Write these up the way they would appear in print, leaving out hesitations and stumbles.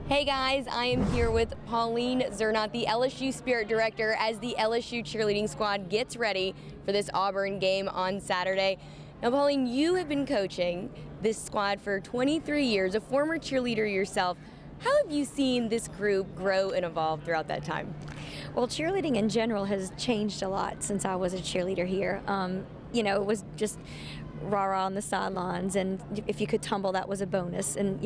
Hey guys, I am here with Pauline Zernott, the LSU Spirit Director, as the LSU cheerleading squad gets ready for this Auburn game on Saturday. Now Pauline, you have been coaching this squad for 23 years, a former cheerleader yourself. How have you seen this group grow and evolve throughout that time? Well, cheerleading in general has changed a lot since I was a cheerleader here. It was just rah-rah on the sidelines, and if you could tumble, that was a bonus. And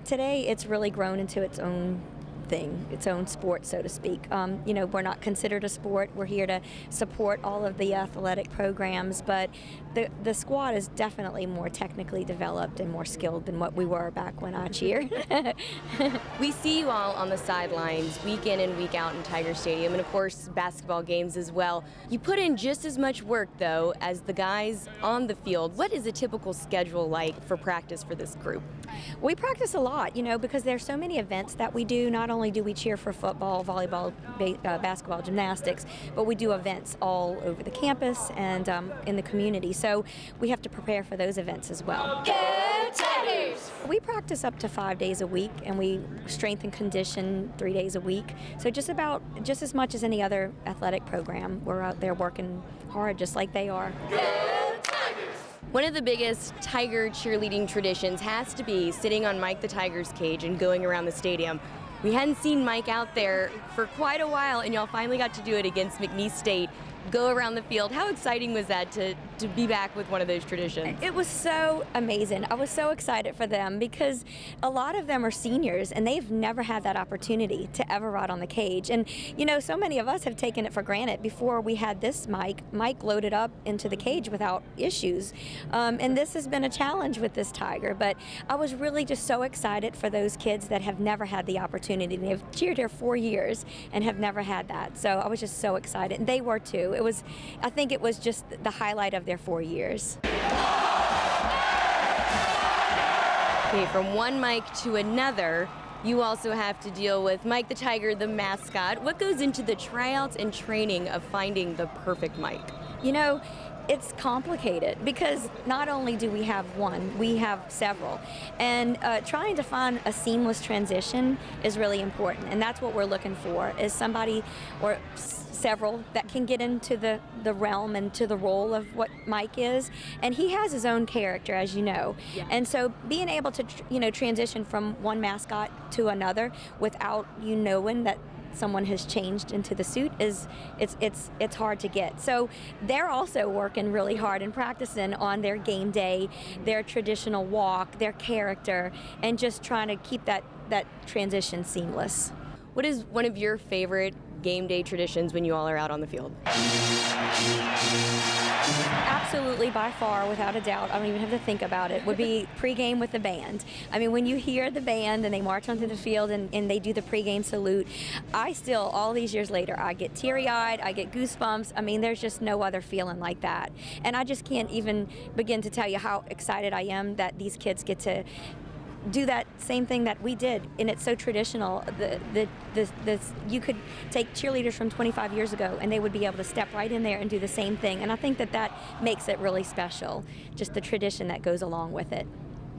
today it's really grown into its own thing, its own sport, so to speak. We're not considered a sport. We're here to support all of the athletic programs, but the squad is definitely more technically developed and more skilled than what we were back when I cheered. We see you all on the sidelines week in and week out in Tiger Stadium, and of course basketball games as well. You put in just as much work though as the guys on the field. What is a typical schedule like for practice for this group? We practice a lot, because there's so many events that we do. Not only do we cheer for football, volleyball, basketball, gymnastics, but we do events all over the campus and in the community. So we have to prepare for those events as well. Go Tigers! We practice up to 5 days a week, and we strength and condition 3 days a week. So just as much as any other athletic program, we're out there working hard just like they are. One of the biggest Tiger cheerleading traditions has to be sitting on Mike the Tiger's cage and going around the stadium. We hadn't seen Mike out there for quite a while, and y'all finally got to do it against McNeese State. Go around the field. How exciting was that to be back with one of those traditions? It was so amazing. I was so excited for them because a lot of them are seniors and they've never had that opportunity to ever ride on the cage. And so many of us have taken it for granted. Before we had this Mike loaded up into the cage without issues. And this has been a challenge with this Tiger, but I was really just so excited for those kids that have never had the opportunity. They've cheered here 4 years and have never had that. So I was just so excited. And they were too. I think it was just the highlight of their 4 years. Okay, from one Mike to another, you also have to deal with Mike the Tiger, the mascot. What goes into the tryouts and training of finding the perfect Mike? It's complicated because not only do we have one, we have several. And trying to find a seamless transition is really important. And that's what we're looking for, is somebody or several that can get into the realm and to the role of what Mike is. And he has his own character, as you know. Yeah. And so being able to transition from one mascot to another without you knowing that someone has changed into the suit it's hard to get. So they're also working really hard and practicing on their game day, their traditional walk, their character, and just trying to keep that transition seamless. What is one of your favorite game day traditions when you all are out on the field? Absolutely, by far, without a doubt, I don't even have to think about it, would be pregame with the band. I mean, when you hear the band and they march onto the field and they do the pregame salute, I still, all these years later, I get teary-eyed, I get goosebumps. I mean, there's just no other feeling like that. And I just can't even begin to tell you how excited I am that these kids get to do that same thing that we did, and it's so traditional. You could take cheerleaders from 25 years ago and they would be able to step right in there and do the same thing, and I think that makes it really special, just the tradition that goes along with it.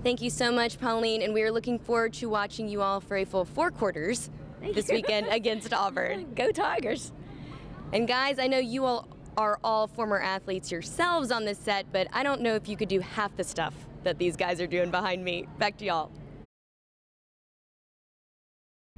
Thank you so much, Pauline, and we are looking forward to watching you all for a full 4 quarters this weekend against Auburn. Go Tigers! And guys, I know you all are all former athletes yourselves on this set, but I don't know if you could do half the stuff that these guys are doing behind me. Back to y'all.